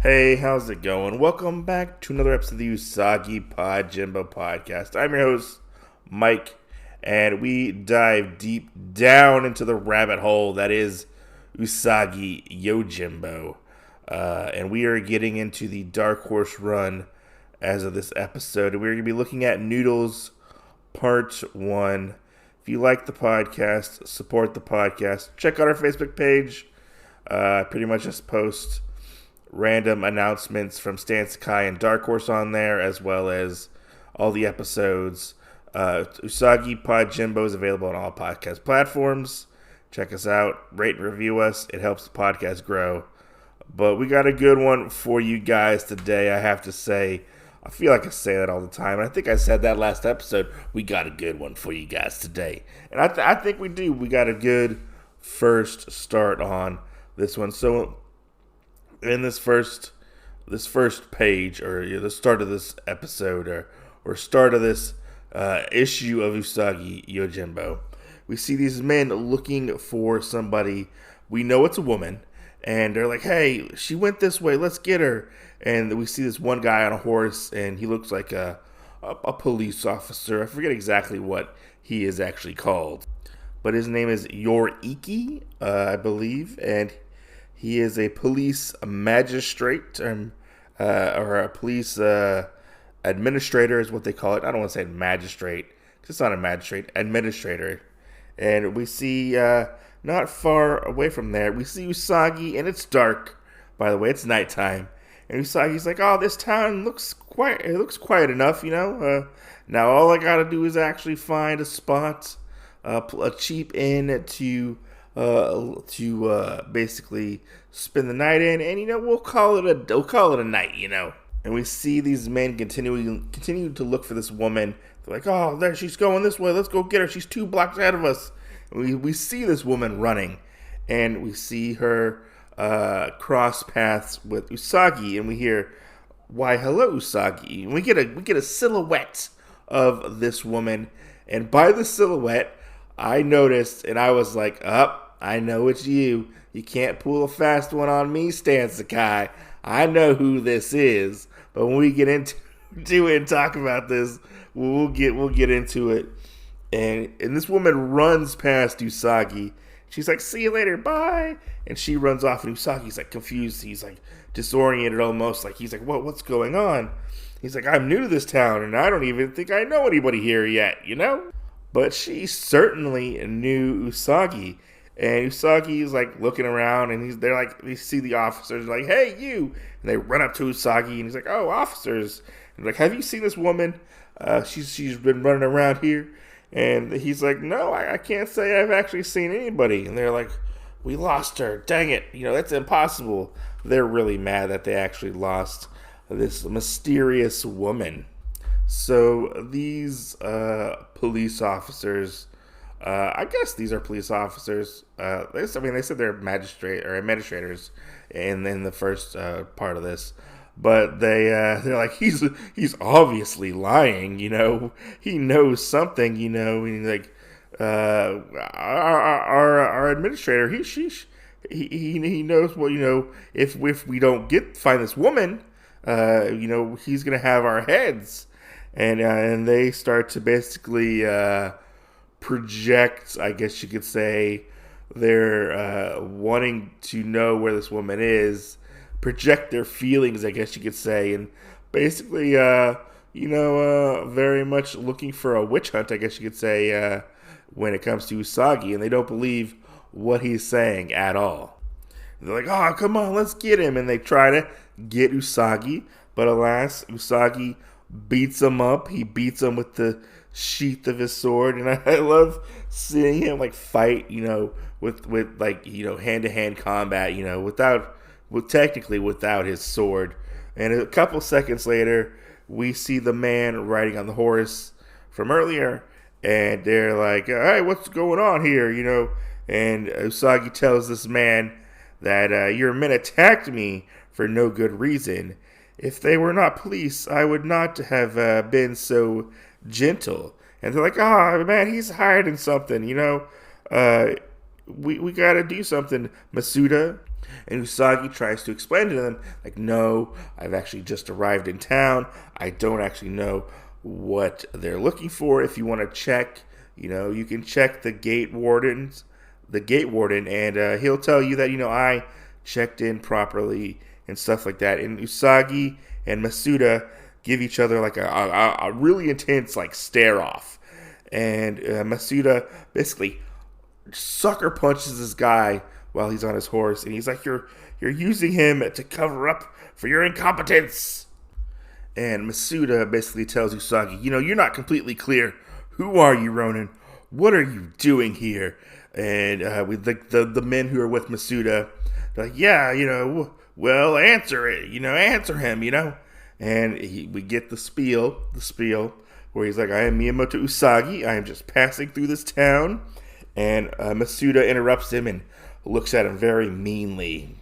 Hey, how's it going? Welcome back to another episode of the Usagi Podjimbo podcast. I'm your host, Mike, and we dive deep down into the rabbit hole that is Usagi Yojimbo. And we are getting into the Dark Horse run as of this episode. We're going to be looking at Noodles Part 1. If you like the podcast, support the podcast. Check out our Facebook page. I pretty much just post random announcements from Stan Sakai and Dark Horse on there, as well as all the episodes. Usagi Podjimbo is available on all podcast platforms. Check us out, rate and review us. It helps the podcast grow. But we got a good one for you guys today, I have to say. I feel like I say that all the time, and I think I said that last episode. We got a good one for you guys today. And I think we do. We got a good first start on this one. So in this first page, or the start of this episode, or start of this issue of Usagi Yojimbo, we see these men looking for somebody. We know it's a woman, and they're like, hey, she went this way, let's get her. And we see this one guy on a horse, and he looks like a police officer. I forget exactly what he is actually called, but his name is Yoriki, I believe, and he is a police magistrate, or a police administrator is what they call it. I don't want to say magistrate, because it's not a magistrate, administrator. And we see, not far away from there, we see Usagi, and it's dark, by the way, it's nighttime. And Usagi's like, oh, this town looks quiet enough, now all I gotta do is actually find a spot, a cheap inn to basically spend the night in, and we'll call it a night, And we see these men continue to look for this woman. They're like, oh, there she's going this way. Let's go get her. She's 2 blocks ahead of us. And we see this woman running, and we see her cross paths with Usagi, and we hear, "Why, hello, Usagi." And we get a silhouette of this woman, and by the silhouette, I noticed, and I was like, I know it's you. You can't pull a fast one on me, Stan Sakai. I know who this is. But when we get into it and talk about this, we'll get into it. And this woman runs past Usagi. She's like, see you later, bye. And she runs off, and Usagi's like confused. He's like disoriented almost. Like he's like, what's going on? He's like, I'm new to this town, and I don't even think I know anybody here yet, But she certainly knew Usagi. And Usagi's like looking around, and they see the officers, like, hey, you. And they run up to Usagi, and he's like, oh, officers. And like, have you seen this woman? She's been running around here. And he's like, no, I can't say I've actually seen anybody. And they're like, we lost her. Dang it. That's impossible. They're really mad that they actually lost this mysterious woman. So these police officers, I guess these are police officers. They said they're administrators in the first part of this. But they're like, he's obviously lying, He knows something, And like, our administrator, he knows what, if we don't find this woman, he's gonna have our heads, and they start to basically project, I guess you could say, they're wanting to know where this woman is. Project their feelings, I guess you could say, and basically, very much looking for a witch hunt, I guess you could say, when it comes to Usagi, and they don't believe what he's saying at all. They're like, oh, come on, let's get him, and they try to get Usagi, but alas, Usagi beats him up. He beats him with the sheath of his sword, and I love seeing him like fight, with like, hand-to-hand combat, without his sword. And a couple seconds later, we see the man riding on the horse from earlier, and they're like, hey, what's going on here, And Usagi tells this man that your men attacked me for no good reason. If they were not police, I would not have been so gentle. And they're like, man, he's hiding something, we got to do something, Masuda. And Usagi tries to explain to them, like, no, I've actually just arrived in town. I don't actually know what they're looking for. If you want to check, you can check the gate warden, and he'll tell you that, I checked in properly and stuff like that. And Usagi and Masuda give each other like a really intense like stare off. And Masuda basically sucker punches this guy while he's on his horse, and he's like, you're using him to cover up for your incompetence. And Masuda basically tells Usagi, you're not completely clear. Who are you, Ronin? What are you doing here? And with the men who are with Masuda, they're like, yeah, well, answer it, answer him, And we get the spiel, where he's like, I am Miyamoto Usagi. I am just passing through this town. And Masuda interrupts him and looks at him very meanly.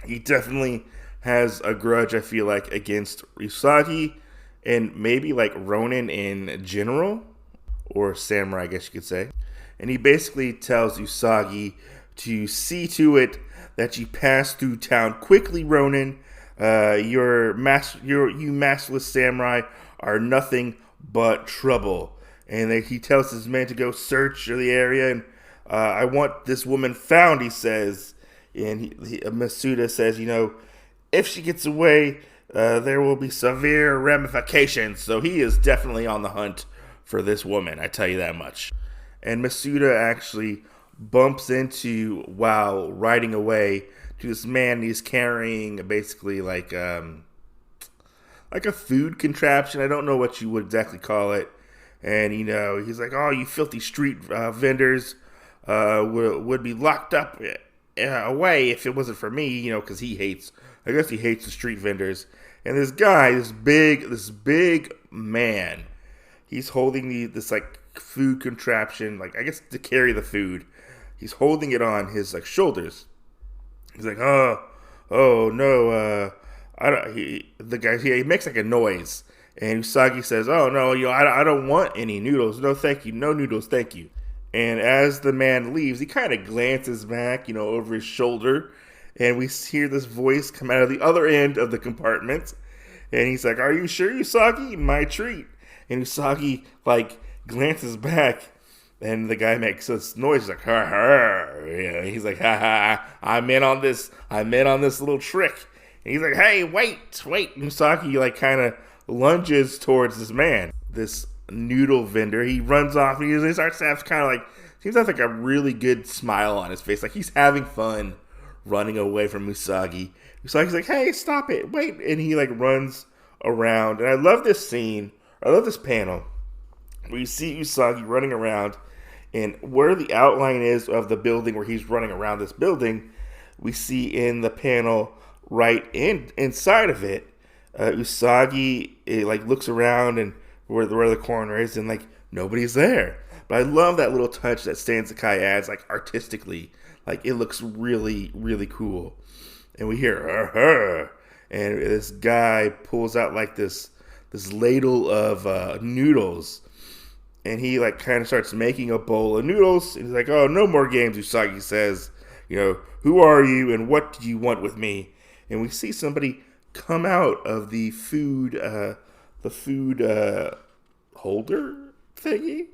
He definitely has a grudge, I feel like, against Usagi and maybe like Ronin in general, or samurai, I guess you could say. And he basically tells Usagi to see to it that you pass through town quickly, Ronin. You masterless samurai are nothing but trouble. And he tells his men to go search the area, and I want this woman found, he says. And Masuda says, if she gets away, there will be severe ramifications. So he is definitely on the hunt for this woman, I tell you that much. And Masuda actually bumps into, while riding away, to this man. He's carrying basically like a food contraption. I don't know what you would exactly call it. And, he's like, oh, you filthy street vendors would be locked up away if it wasn't for me, because he hates the street vendors. And this guy, this big man, he's holding this like food contraption, like I guess to carry the food. He's holding it on his like shoulders. He's like, oh no, the guy he makes like a noise. And Usagi says, oh, no, I don't want any noodles. No, thank you. No noodles, thank you. And as the man leaves, he kind of glances back, over his shoulder. And we hear this voice come out of the other end of the compartment. And he's like, are you sure, Usagi? My treat. And Usagi, like, glances back. And the guy makes this noise. He's like, ha ha. He's like, ha ha. I'm in on this little trick. And he's like, hey, wait. And Usagi, like, kind of lunges towards this man, this noodle vendor. He runs off and he starts to have kind of like, seems to have like a really good smile on his face, like he's having fun running away from Usagi. Usagi's like, hey, stop it, wait. And he like runs around. And I love this scene, I love this panel where you see Usagi running around, and where the outline is of the building where he's running around this building, we see in the panel right inside of it, Usagi like looks around and where the corner is, and like nobody's there. But I love that little touch that Stan Sakai adds, like artistically, like it looks really, really cool. And we hear her, and this guy pulls out like this ladle of noodles, and he like kind of starts making a bowl of noodles. And he's like, oh, no more games, Usagi says. Who are you and what do you want with me? And we see somebody come out of the food holder thingy,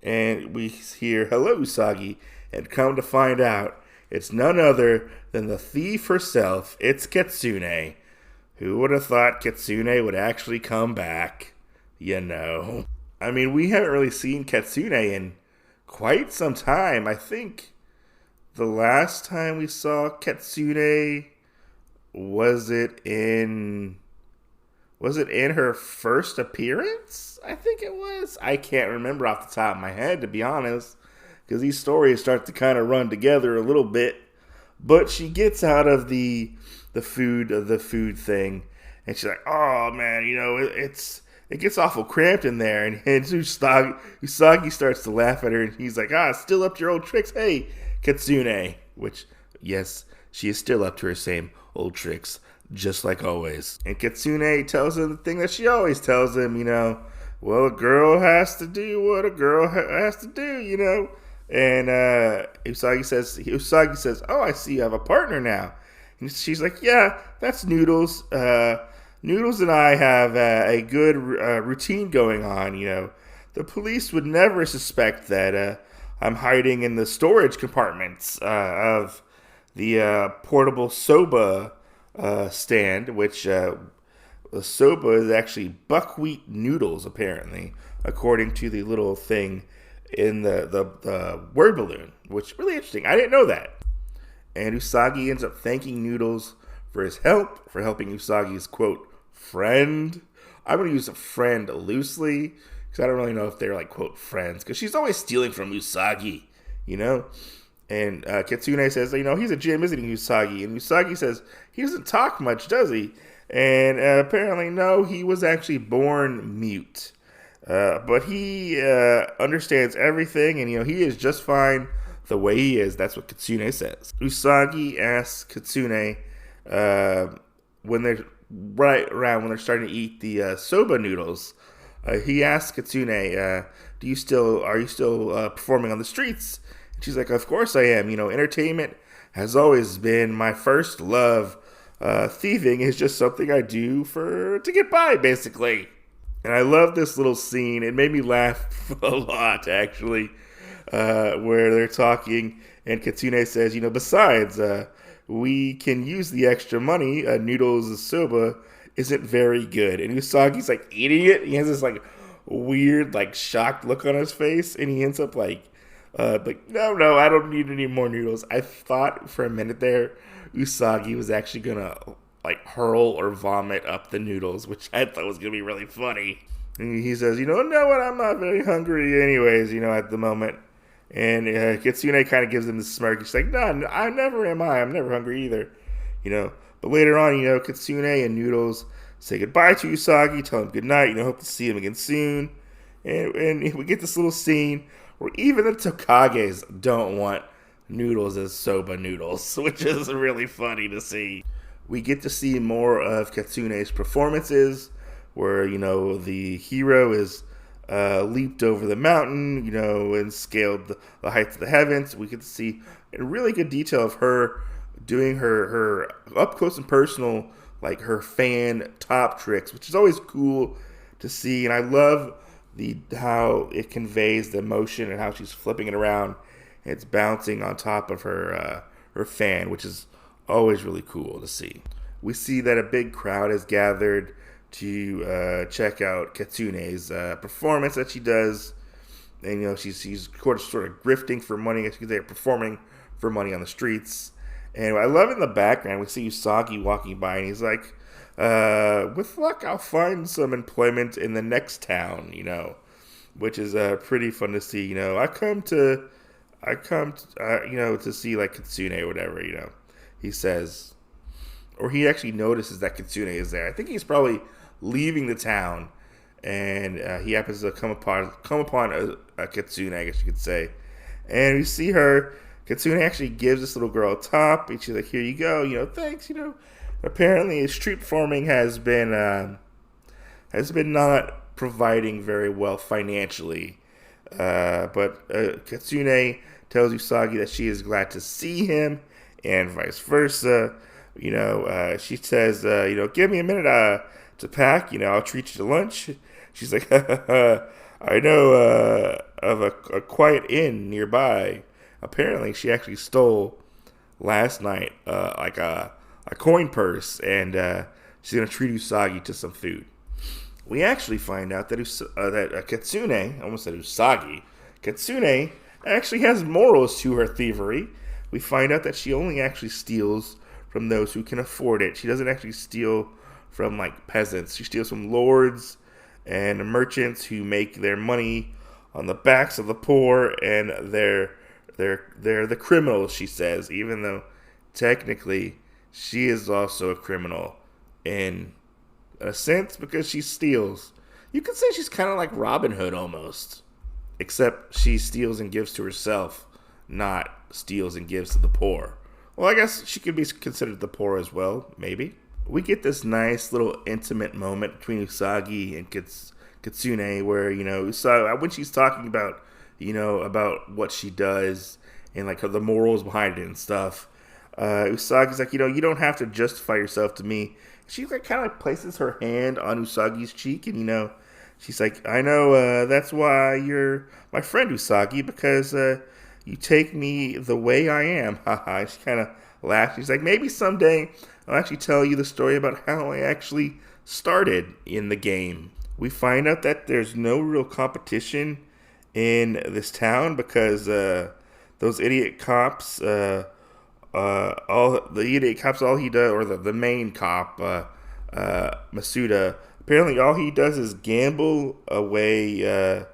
and we hear, hello, Usagi, and come to find out it's none other than the thief herself. It's Kitsune. Who would have thought Kitsune would actually come back? I mean, we haven't really seen Kitsune in quite some time. I think the last time we saw Kitsune, was it in her first appearance? I think it was. I can't remember off the top of my head, to be honest, because these stories start to kind of run together a little bit. But she gets out of the food thing, and she's like, oh man, it gets awful cramped in there. And Usagi starts to laugh at her, and he's like, still up to your old tricks, hey, Kitsune. Which, yes, she is still up to her same old tricks, just like always. And Kitsune tells him the thing that she always tells him, well, a girl has to do what a girl has to do, And Usagi says, "Oh, I see you have a partner now." And she's like, "Yeah, that's Noodles. Noodles and I have a good routine going on. The police would never suspect that I'm hiding in the storage compartments of the portable soba stand, which the soba is actually buckwheat noodles, apparently, according to the little thing in the word balloon, which is really interesting. I didn't know that." And Usagi ends up thanking Noodles for his help, for helping Usagi's, quote, friend. I'm going to use a friend loosely, because I don't really know if they're, like, quote, friends, because she's always stealing from Usagi, you know? And Kitsune says, he's a gym, isn't he, Usagi? And Usagi says, he doesn't talk much, does he? And apparently, no, he was actually born mute. But he understands everything, and, he is just fine the way he is. That's what Kitsune says. Usagi asks Kitsune when they're right around when they're starting to eat the soba noodles. He asks Kitsune, "Are you still performing on the streets?" And she's like, "Of course I am. Entertainment has always been my first love. Thieving is just something I do to get by, basically." And I love this little scene. It made me laugh a lot, actually. Where they're talking, and Kitsune says, besides, we can use the extra money. Noodles' soba isn't very good. And Usagi's like eating it. He has this like weird, like shocked look on his face, and he ends up like, no, I don't need any more noodles. I thought for a minute there, Usagi was actually gonna like hurl or vomit up the noodles, which I thought was gonna be really funny. And he says, no, what? I'm not very hungry, anyways. At the moment. And Kitsune kind of gives him the smirk. She's like, "No, I never am. I'm never hungry either." But later on, Kitsune and Noodles say goodbye to Usagi, tell him goodnight. Hope to see him again soon. And we get this little scene where even the Tokages don't want Noodles as soba noodles, which is really funny to see. We get to see more of Kitsune's performances, where the hero is leaped over the mountain, and scaled the heights of the heavens. We get to see a really good detail of her doing her up close and personal, like her fan top tricks, which is always cool to see. And I love how it conveys the emotion and how she's flipping it around. And it's bouncing on top of her fan, which is always really cool to see. We see that a big crowd has gathered to check out Kitsune's performance that she does. And, she's sort of grifting for money, as you say, performing for money on the streets. And I love in the background, we see Usagi walking by, and he's like, with luck, I'll find some employment in the next town, which is pretty fun to see. I come to see, like, Kitsune or whatever, he says. Or he actually notices that Kitsune is there. I think he's probably leaving the town, and he happens to come upon a Kitsune, I guess you could say. And we see her. Kitsune actually gives this little girl a top, and she's like, "Here you go. Thanks. Apparently, street performing has been not providing very well financially, but Kitsune tells Usagi that she is glad to see him, and vice versa. She says, "Give me a minute to pack. I'll treat you to lunch." She's like, "I know of a quiet inn nearby." Apparently, she actually stole last night like a coin purse, and she's gonna treat Usagi to some food. We actually find out that Kitsune, I almost said Usagi, Kitsune actually has morals to her thievery. We find out that she only actually steals from those who can afford it. She doesn't actually steal from like peasants. She steals from lords and merchants who make their money on the backs of the poor, and they're the criminals, she says, even though technically she is also a criminal in a sense because she steals. You could say she's kind of like Robin Hood almost, except she steals and gives to herself, not steals and gives to the poor. Well, I guess she could be considered the poor as well, maybe. We get this nice little intimate moment between Usagi and Kitsune where, Usagi, when she's talking about about what she does and like the morals behind it and stuff. Usagi's like, you don't have to justify yourself to me. She like kind of like places her hand on Usagi's cheek, and she's like, I know that's why you're my friend, Usagi, because you take me the way I am. Haha. She kind of laughs. She's like, maybe someday I'll actually tell you the story about how I actually started in the game. We find out that there's no real competition in this town because those idiot cops, all he does, or the main cop, Masuda, apparently all he does is gamble away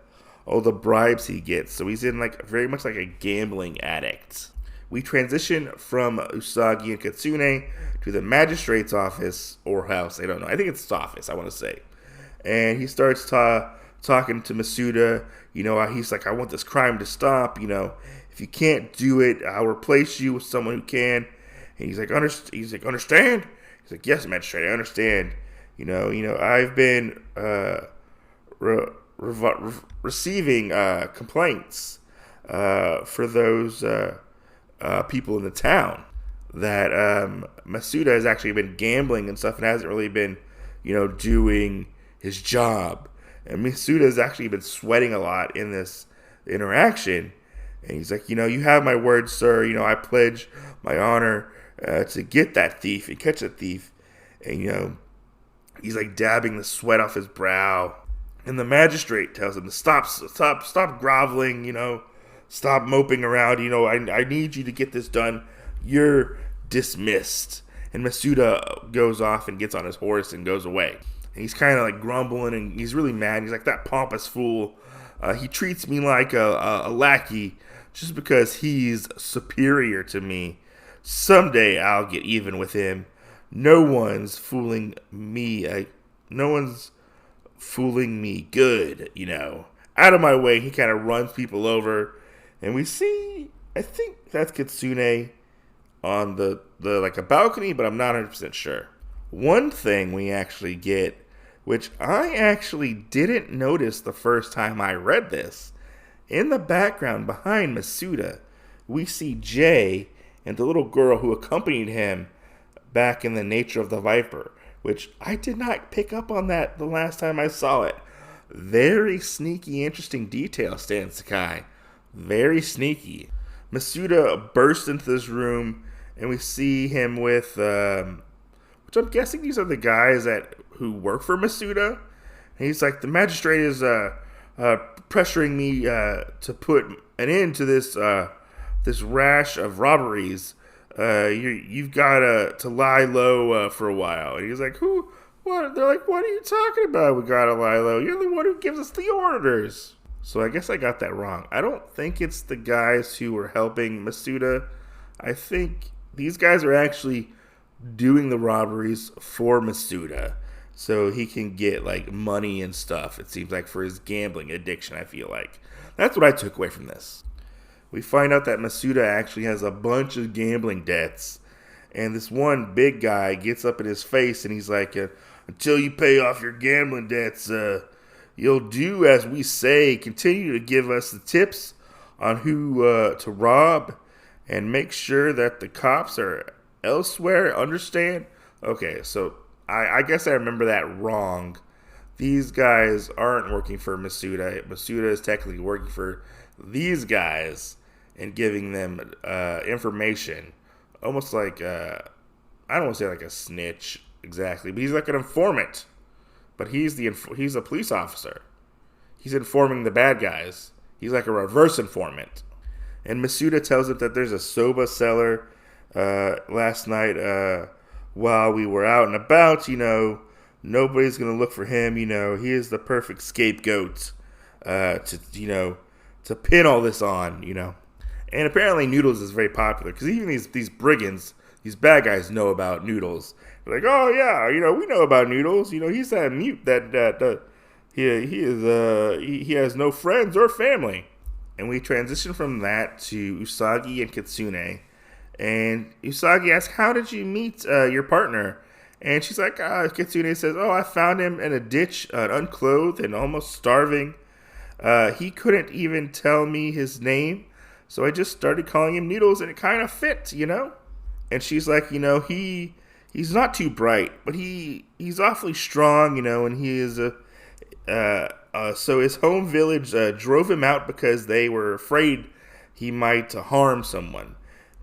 all the bribes he gets. So he's in like very much like a gambling addict. We transition from Usagi and Kitsune to the magistrate's office or house. I don't know. I think it's his office, I want to say. And he starts talking to Masuda. He's like, I want this crime to stop. If you can't do it, I'll replace you with someone who can. And he's like, understand? He's like, yes, magistrate, I understand. I've been receiving complaints for those people in the town that Masuda has actually been gambling and stuff and hasn't really been, doing his job. And Masuda has actually been sweating a lot in this interaction. And he's like, you have my word, sir. I pledge my honor to get that thief and catch that thief. And, he's like dabbing the sweat off his brow. And the magistrate tells him to stop groveling, stop moping around. I need you to get this done. You're dismissed. And Masuda goes off and gets on his horse and goes away. And he's kind of like grumbling and he's really mad. He's like, that pompous fool. He treats me like a lackey just because he's superior to me. Someday I'll get even with him. No one's fooling me. No one's fooling me good, Out of my way, he kind of runs people over. And we see, I think that's Kitsune on the like a balcony, but I'm not 100% sure. One thing we actually get, which I actually didn't notice the first time I read this, in the background behind Masuda, we see Jay and the little girl who accompanied him back in the Nature of the Viper, which I did not pick up on that the last time I saw it. Very sneaky, interesting detail, Stan Sakai. Very sneaky. Masuda bursts into this room, and we see him with, which I'm guessing these are the guys who work for Masuda. And he's like, the magistrate is pressuring me to put an end to this rash of robberies. You've got to lie low for a while. And he's like, who? What? They're like, what are you talking about? We gotta lie low. You're the one who gives us the orders. So I guess I got that wrong. I don't think it's the guys who were helping Masuda. I think these guys are actually doing the robberies for Masuda so he can get like money and stuff. It seems like for his gambling addiction, I feel like. That's what I took away from this. We find out that Masuda actually has a bunch of gambling debts. And this one big guy gets up in his face and he's like, until you pay off your gambling debts, you'll do as we say. Continue to give us the tips on who to rob and make sure that the cops are elsewhere. Understand? Okay, so I guess I remember that wrong. These guys aren't working for Masuda. Masuda is technically working for these guys and giving them information. Almost like, I don't want to say like a snitch exactly, but he's like an informant. But he's a police officer. He's informing the bad guys. He's like a reverse informant. And Masuda tells him that there's a soba seller last night while we were out and about. Nobody's going to look for him. He is the perfect scapegoat to pin all this on, And apparently Noodles is very popular because even these brigands, these bad guys know about Noodles. They're like, oh yeah, we know about Noodles. He's that mute that he has no friends or family. And we transition from that to Usagi and Kitsune. And Usagi asks, how did you meet your partner? And she's like, Kitsune says, I found him in a ditch, unclothed and almost starving. He couldn't even tell me his name, so I just started calling him Noodles, and it kind of fit, And she's like, he's not too bright, but he's awfully strong, and he is a. So his home village drove him out because they were afraid he might harm someone,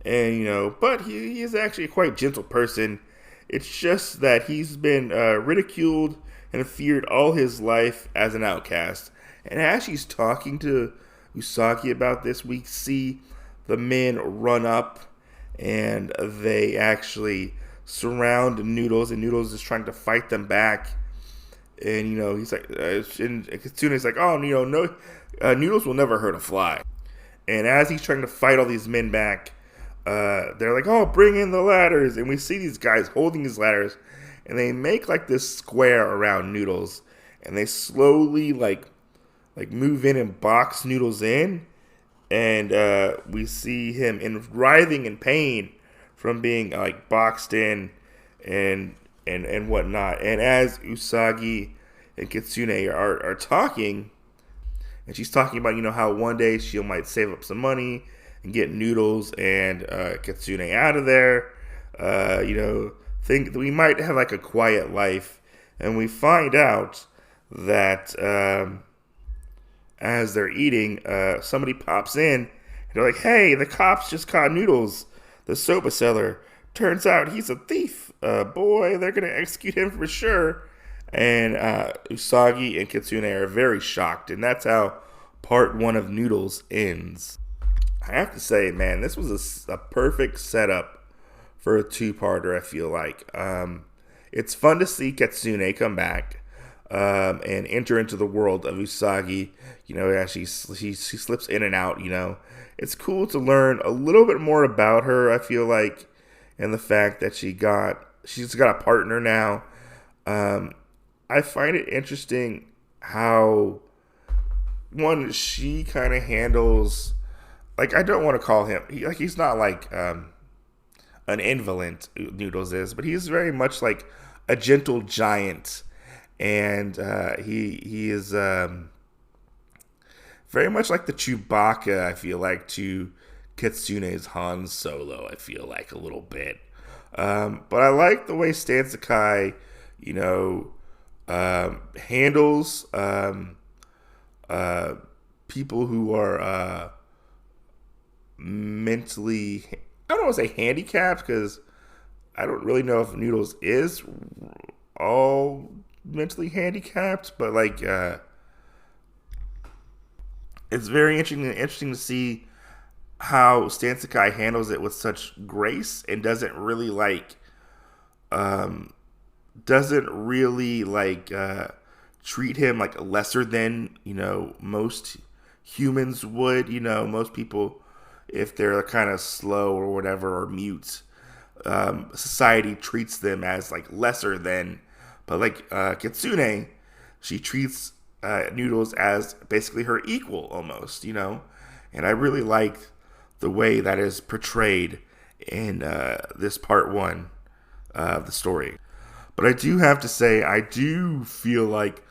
and but he is actually a quite gentle person. It's just that he's been ridiculed and feared all his life as an outcast. And as she's talking to Usagi about this, we see the men run up and they actually surround Noodles, and Noodles is trying to fight them back. And he's like, and Kitsune's like, oh, no, Noodles will never hurt a fly. And as he's trying to fight all these men back, they're like, oh, bring in the ladders. And we see these guys holding these ladders, and they make like this square around Noodles, and they slowly like move in and box Noodles in. And we see him writhing in pain from being like boxed in and whatnot. And as Usagi and Kitsune are talking, and she's talking about how one day she might save up some money and get Noodles and Kitsune out of there. Think that we might have like a quiet life, and we find out that as they're eating, somebody pops in, and they're like, "Hey, the cops just caught Noodles, the soba seller. Turns out he's a thief. Boy, they're gonna execute him for sure." And Usagi and Kitsune are very shocked, and that's how part 1 of Noodles ends. I have to say, man, this was a perfect setup for a 2-parter, I feel like. It's fun to see Kitsune come back and enter into the world of Usagi, as she slips in and out, It's cool to learn a little bit more about her, I feel like, and the fact that she's got a partner now. I find it interesting how, one, she kind of handles, like, I don't want to call him, he's not like an invalid, Noodles is, but he's very much like a gentle giant, and he is very much like the Chewbacca, I feel like, to Kitsune's Han Solo, I feel like, a little bit. But I like the way Stan Sakai, handles people who are mentally, I don't want to say handicapped, because I don't really know if Noodles is all mentally handicapped, but like it's very interesting to see how Stan Sakai handles it with such grace, and doesn't really treat him like lesser than most humans would. Most people, if they're kind of slow or whatever, or mute, society treats them as like lesser than. But like Kitsune, she treats Noodles as basically her equal almost, and I really like the way that is portrayed in this part 1 of the story. But I do have to say, I do feel like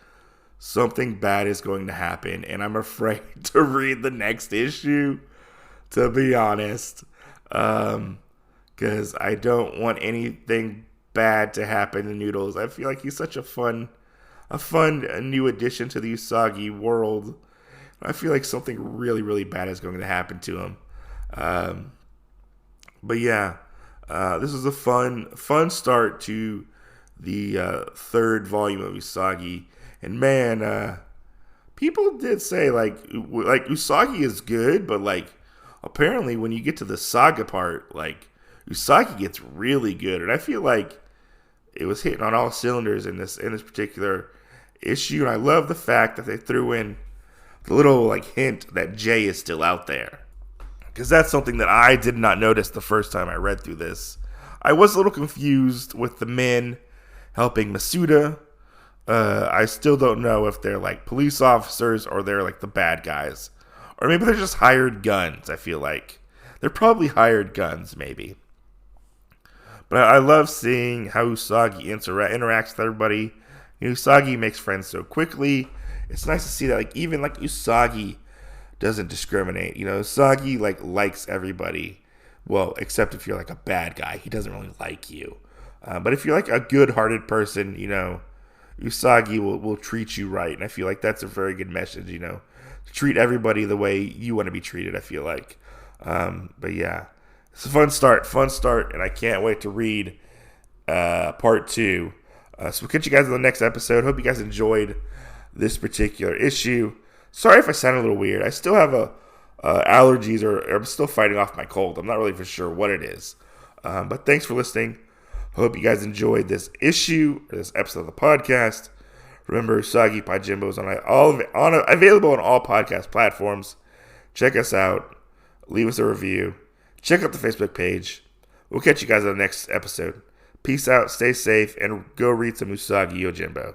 something bad is going to happen, and I'm afraid to read the next issue, to be honest, because I don't want anything bad to happen to Noodles. I feel like he's such a fun new addition to the Usagi world. I feel like something really, really bad is going to happen to him. But yeah, this was a fun start to the 3rd volume of Usagi. And man, people did say like Usagi is good, but like apparently when you get to the saga part, like Usagi gets really good. And I feel like it was hitting on all cylinders in this particular issue. And I love the fact that they threw in the little like hint that Jay is still out there, because that's something that I did not notice the first time I read through this. I was a little confused with the men helping Masuda. I still don't know if they're like police officers or they're like the bad guys, or maybe they're just hired guns. I feel like they're probably hired guns, maybe. But I love seeing how Usagi interacts with everybody. Usagi makes friends so quickly, it's nice to see that, like, even like Usagi doesn't discriminate. Usagi likes everybody. Well, except if you're like a bad guy, he doesn't really like you. But if you're like a good-hearted person, Usagi will treat you right, and I feel like that's a very good message. To treat everybody the way you want to be treated. I feel like, but yeah, it's a fun start, and I can't wait to read part 2. So we'll catch you guys in the next episode. Hope you guys enjoyed this particular issue. Sorry if I sound a little weird. I still have allergies, or I'm still fighting off my cold. I'm not really for sure what it is. But thanks for listening. Hope you guys enjoyed this issue, or this episode of the podcast. Remember, Usagi Podjimbo is available on all podcast platforms. Check us out. Leave us a review. Check out the Facebook page. We'll catch you guys on the next episode. Peace out, stay safe, and go read some Usagi Yojimbo.